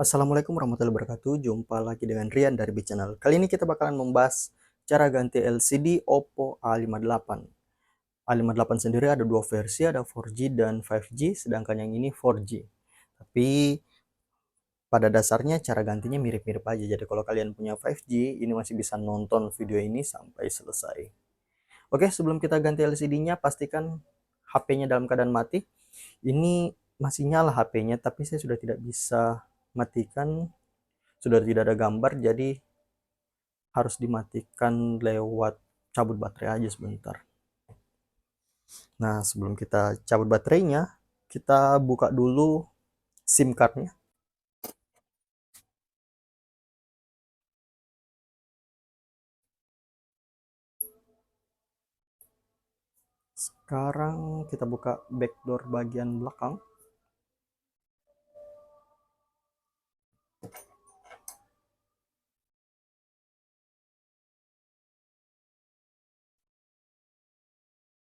Assalamualaikum warahmatullahi wabarakatuh. Jumpa lagi dengan Rian dari B Channel. Kali ini kita bakalan membahas cara ganti LCD Oppo A58. A58 sendiri ada dua versi, ada 4G dan 5G, sedangkan yang ini 4G. Tapi pada dasarnya cara gantinya mirip-mirip aja. Jadi kalau kalian punya 5G, ini masih bisa nonton video ini sampai selesai. Oke, sebelum kita ganti LCD-nya, pastikan HP-nya dalam keadaan mati. Ini masih nyala HP-nya, tapi saya sudah tidak bisa matikan, sudah tidak ada gambar, jadi harus dimatikan lewat cabut baterai aja sebentar. Nah, sebelum kita cabut baterainya, kita buka dulu SIM cardnya. Sekarang kita buka backdoor bagian belakang.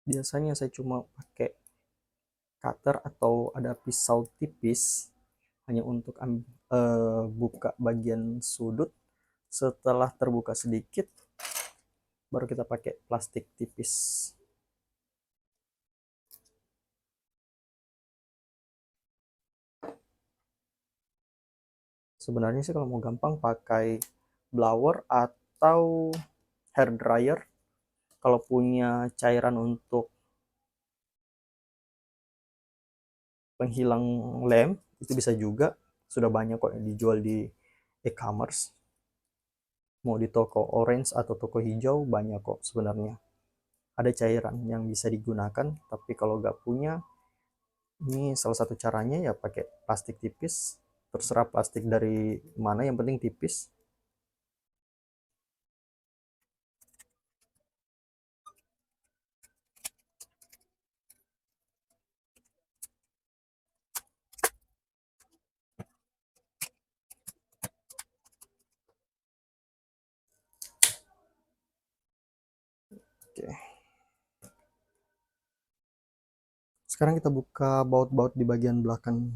Biasanya saya cuma pakai cutter atau ada pisau tipis hanya untuk buka bagian sudut. Setelah terbuka sedikit, baru kita pakai plastik tipis. Sebenarnya sih kalau mau gampang pakai blower atau hair dryer. Kalau punya cairan untuk penghilang lem itu bisa juga, sudah banyak kok yang dijual di e-commerce. Mau di toko orange atau toko hijau banyak kok sebenarnya. Ada cairan yang bisa digunakan, tapi kalau nggak punya, ini salah satu caranya ya pakai plastik tipis. Terserah plastik dari mana, yang penting tipis. Oke. Sekarang kita buka baut-baut di bagian belakang.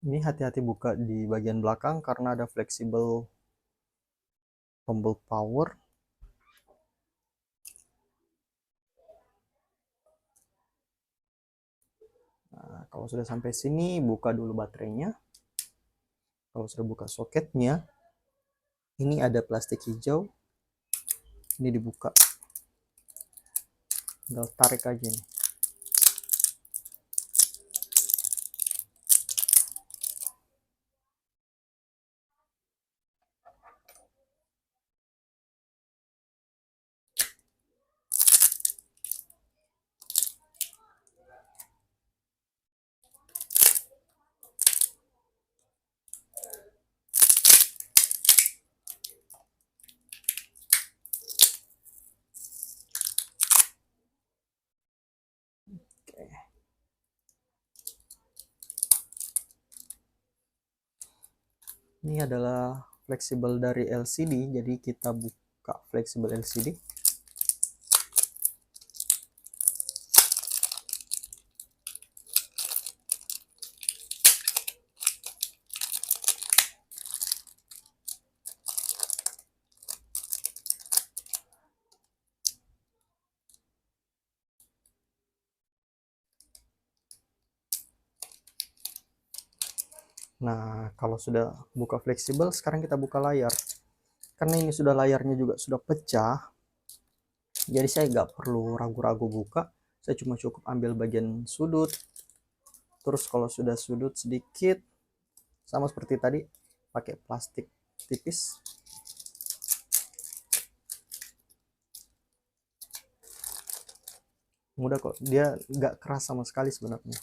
Ini hati-hati buka di bagian belakang karena ada fleksibel tombol power. Nah, kalau sudah sampai sini, buka dulu baterainya. Kalau sudah buka soketnya, ini ada plastik hijau. Ini dibuka. Tinggal tarik aja nih. Oke. Ini adalah fleksibel dari LCD, jadi kita buka fleksibel LCD. Nah, kalau sudah buka fleksibel, sekarang kita buka layar. Karena ini sudah layarnya juga sudah pecah, jadi saya nggak perlu ragu-ragu buka. Saya cuma cukup ambil bagian sudut. Terus kalau sudah sudut sedikit, sama seperti tadi, pakai plastik tipis. mudah kok, dia nggak keras sama sekali sebenarnya.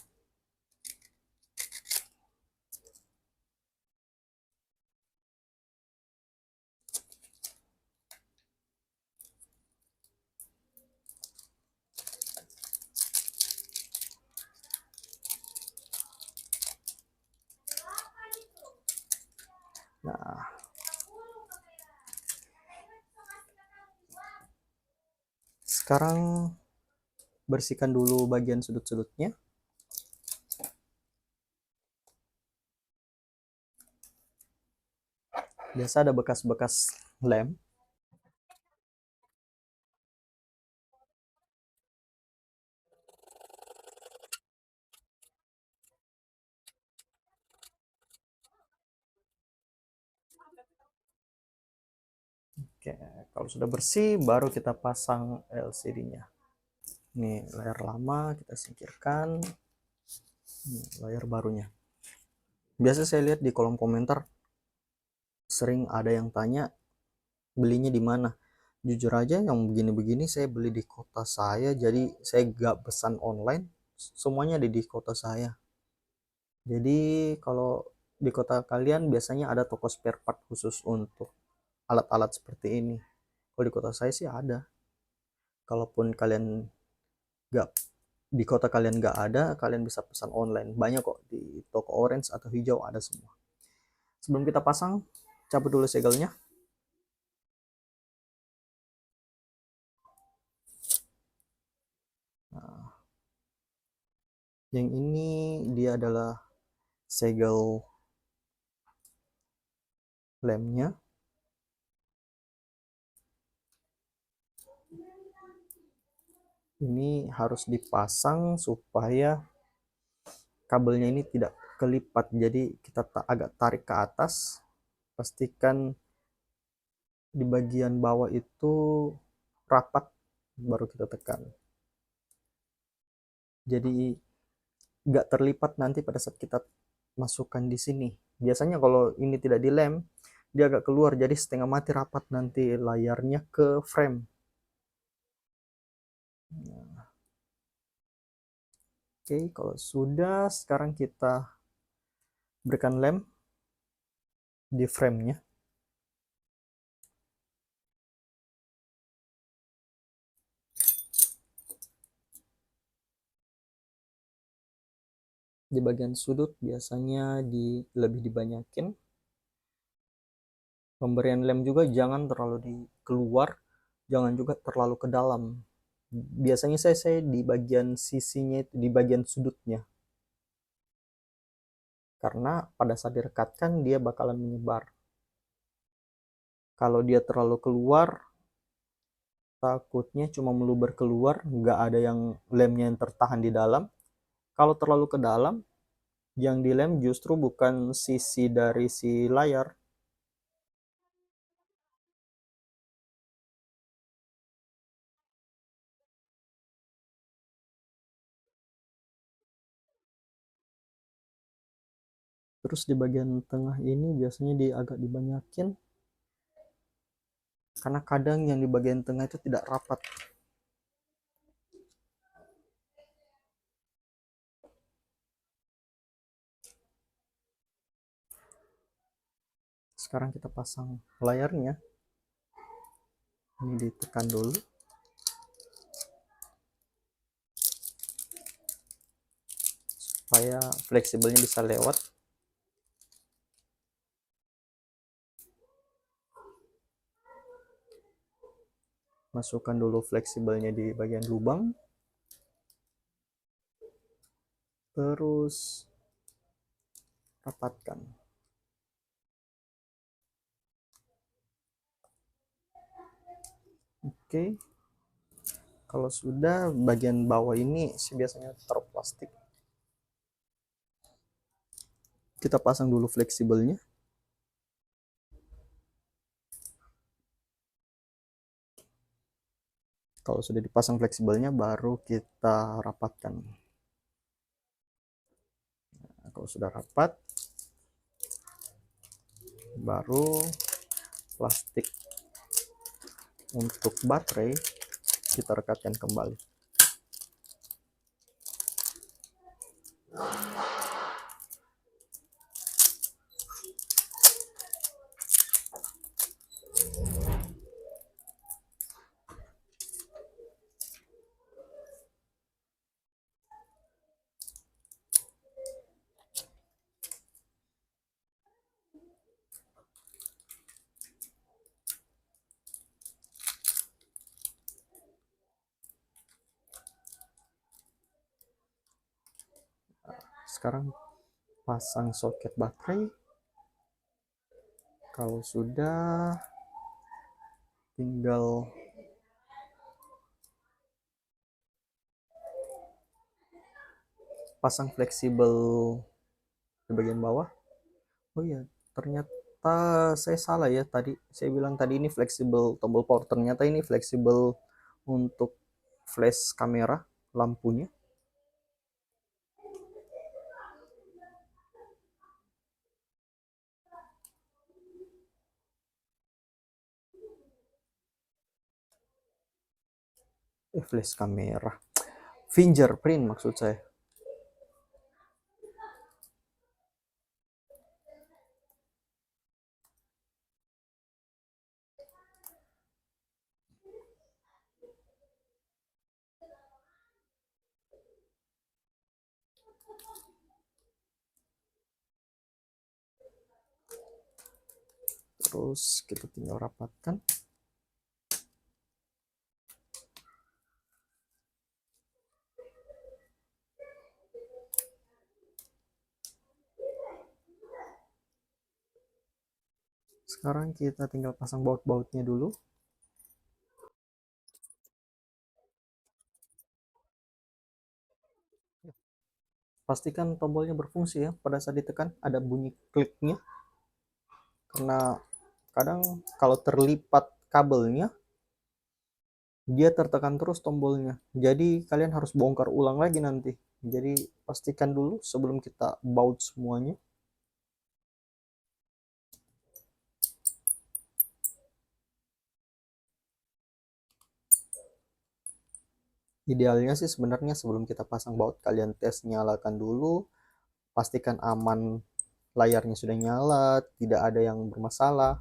Nah, sekarang bersihkan dulu bagian sudut-sudutnya. Biasa ada bekas-bekas lem. Oke, kalau sudah bersih baru kita pasang LCD-nya. Ini layar lama kita singkirkan. Ini layar barunya. Biasa saya lihat di kolom komentar sering ada yang tanya belinya di mana. Jujur aja yang begini-begini saya beli di kota saya, jadi saya gak pesan online, semuanya ada di kota saya. Jadi kalau di kota kalian biasanya ada toko spare part khusus untuk alat-alat seperti ini. Kalau di kota saya sih ada. Kalaupun kalian gak di kota kalian gak ada, kalian bisa pesan online. Banyak kok di toko orange atau hijau ada semua. Sebelum kita pasang, cabut dulu segelnya. Nah, yang ini dia adalah segel lemnya. Ini harus dipasang supaya kabelnya ini tidak kelipat, jadi kita agak tarik ke atas, pastikan di bagian bawah itu rapat, baru kita tekan, jadi nggak terlipat nanti pada saat kita masukkan di sini. Biasanya kalau ini tidak dilem dia agak keluar, jadi setengah mati rapat nanti layarnya ke frame. Nah, oke, kalau sudah, sekarang kita berikan lem di framenya. Di bagian sudut biasanya lebih dibanyakin. Pemberian lem juga jangan terlalu di keluar, jangan juga terlalu ke dalam. Biasanya saya di bagian sisinya itu, di bagian sudutnya, karena pada saat direkatkan dia bakalan menyebar. Kalau dia terlalu keluar, takutnya cuma meluber keluar, nggak ada yang lemnya yang tertahan di dalam. Kalau terlalu ke dalam, yang dilem justru bukan sisi dari si layar. Terus di bagian tengah ini biasanya agak dibanyakin, karena kadang yang di bagian tengah itu tidak rapat. Sekarang kita pasang layarnya. Ini ditekan dulu. Supaya fleksibelnya bisa lewat. Masukkan dulu fleksibelnya di bagian lubang. Terus rapatkan. Oke. Kalau sudah, bagian bawah ini biasanya taruh plastik. Kita pasang dulu fleksibelnya. Kalau sudah dipasang fleksibelnya, baru kita rapatkan. Nah, kalau sudah rapat, baru plastik untuk baterai kita rekatkan kembali. Sekarang pasang soket baterai. Kalau sudah, tinggal pasang fleksibel di bagian bawah. Oh iya, ternyata saya salah ya tadi. Saya bilang tadi ini fleksibel tombol power. Ternyata ini fleksibel untuk flash kamera lampunya. Flash kamera. Fingerprint maksud saya. Terus kita tinggal rapatkan. Sekarang kita tinggal pasang baut-bautnya dulu. Pastikan tombolnya berfungsi ya. Pada saat ditekan ada bunyi kliknya. Karena kadang kalau terlipat kabelnya, dia tertekan terus tombolnya. Jadi kalian harus bongkar ulang lagi nanti. Jadi pastikan dulu sebelum kita baut semuanya. Idealnya sih sebenarnya sebelum kita pasang baut, kalian tes nyalakan dulu. Pastikan aman, layarnya sudah nyala, tidak ada yang bermasalah.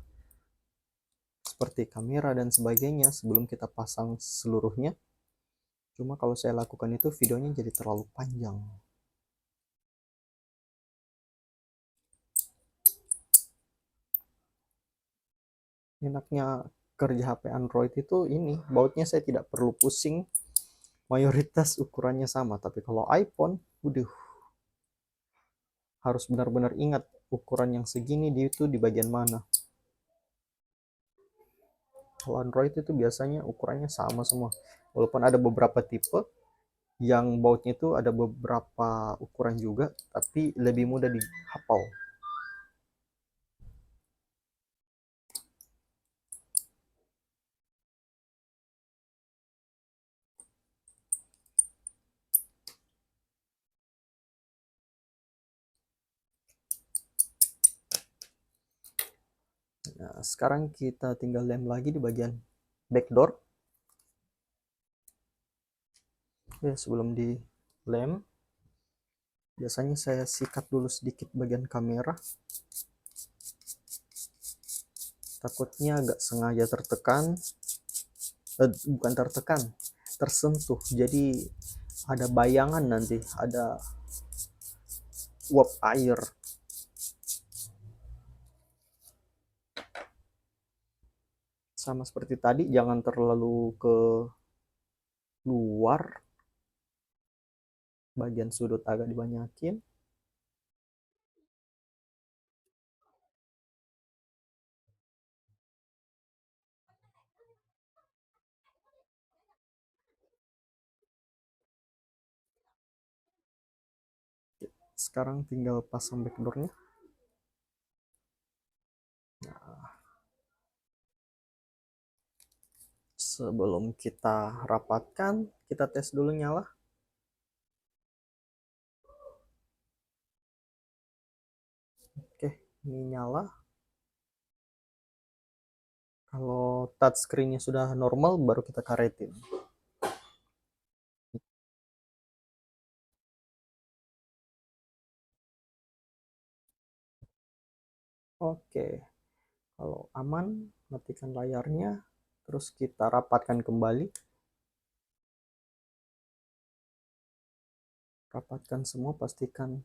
Seperti kamera dan sebagainya sebelum kita pasang seluruhnya. Cuma kalau saya lakukan itu videonya jadi terlalu panjang. Enaknya kerja HP Android itu ini, bautnya saya tidak perlu pusing, mayoritas ukurannya sama. Tapi kalau iPhone, waduh, harus benar-benar ingat ukuran yang segini itu di bagian mana. Kalau Android itu biasanya ukurannya sama semua. Walaupun ada beberapa tipe yang bautnya itu ada beberapa ukuran juga, tapi lebih mudah dihafal. Nah, sekarang kita tinggal lem lagi di bagian backdoor. Ya, sebelum di lem, biasanya saya sikat dulu sedikit bagian kamera. Takutnya agak sengaja tertekan, bukan tertekan, tersentuh. Jadi ada bayangan nanti, ada uap air. Sama seperti tadi, jangan terlalu ke luar, bagian sudut agak dibanyakin. Sekarang tinggal pasang backdoornya. Sebelum kita rapatkan, kita tes dulu nyala. Oke, ini nyala. Kalau touchscreen-nya sudah normal, baru kita karetin. Oke, kalau aman, matikan layarnya, terus kita rapatkan kembali. Rapatkan semua, pastikan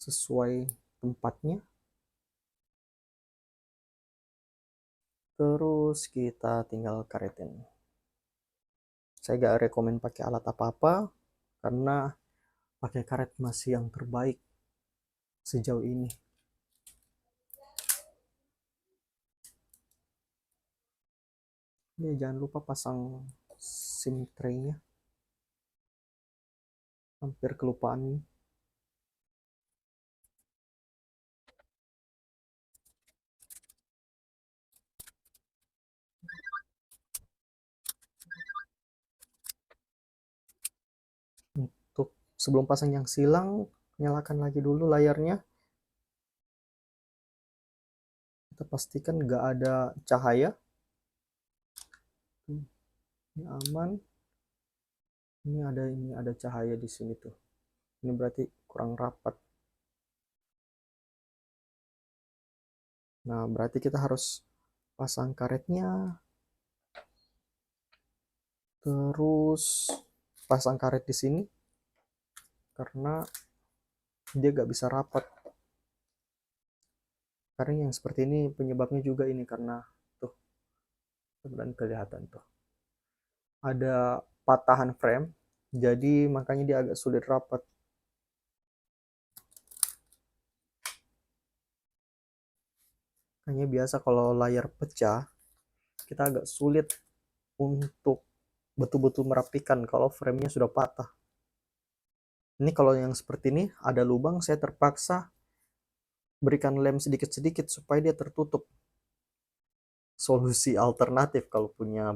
sesuai tempatnya. Terus kita tinggal karetin. Saya gak rekomen pakai alat apa-apa, karena pakai karet masih yang terbaik sejauh ini. Ini jangan lupa pasang SIM tray-nya. Hampir kelupaan. Untuk sebelum pasang yang silang, nyalakan lagi dulu layarnya. Kita pastikan nggak ada cahaya. Ini aman. Ini ada cahaya di sini tuh. Ini berarti kurang rapat. Nah, berarti kita harus pasang karetnya. Terus pasang karet di sini karena dia nggak bisa rapat. Karena yang seperti ini penyebabnya juga ini karena tuh, dan kelihatan tuh ada patahan frame, jadi makanya dia agak sulit rapat. Hanya biasa kalau layar pecah, kita agak sulit untuk betul-betul merapikan kalau framenya sudah patah. Ini kalau yang seperti ini ada lubang, saya terpaksa berikan lem sedikit-sedikit supaya dia tertutup. Solusi alternatif kalau punya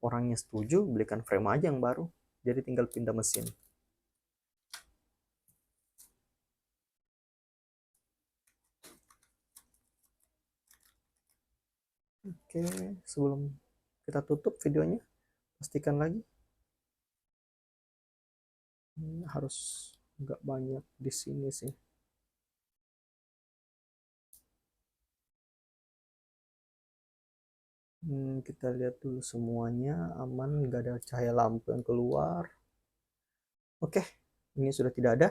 orangnya setuju, belikan frame aja yang baru, jadi tinggal pindah mesin. Oke, sebelum kita tutup videonya, pastikan lagi ini harus nggak banyak di sini sih. Kita lihat dulu semuanya aman, nggak ada cahaya lampu yang keluar. Oke, ini sudah tidak ada.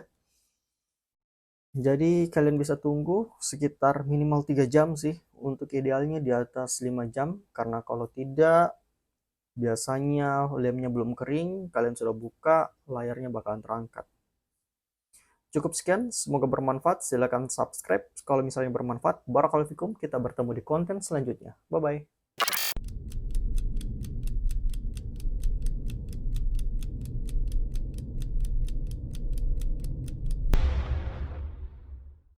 Jadi kalian bisa tunggu sekitar minimal 3 jam sih. Untuk idealnya di atas 5 jam. Karena kalau tidak, biasanya lemnya belum kering, kalian sudah buka, layarnya bakalan terangkat. Cukup sekian, semoga bermanfaat. Silahkan subscribe kalau misalnya bermanfaat. Barakallahu fikum, kita bertemu di konten selanjutnya. Bye-bye.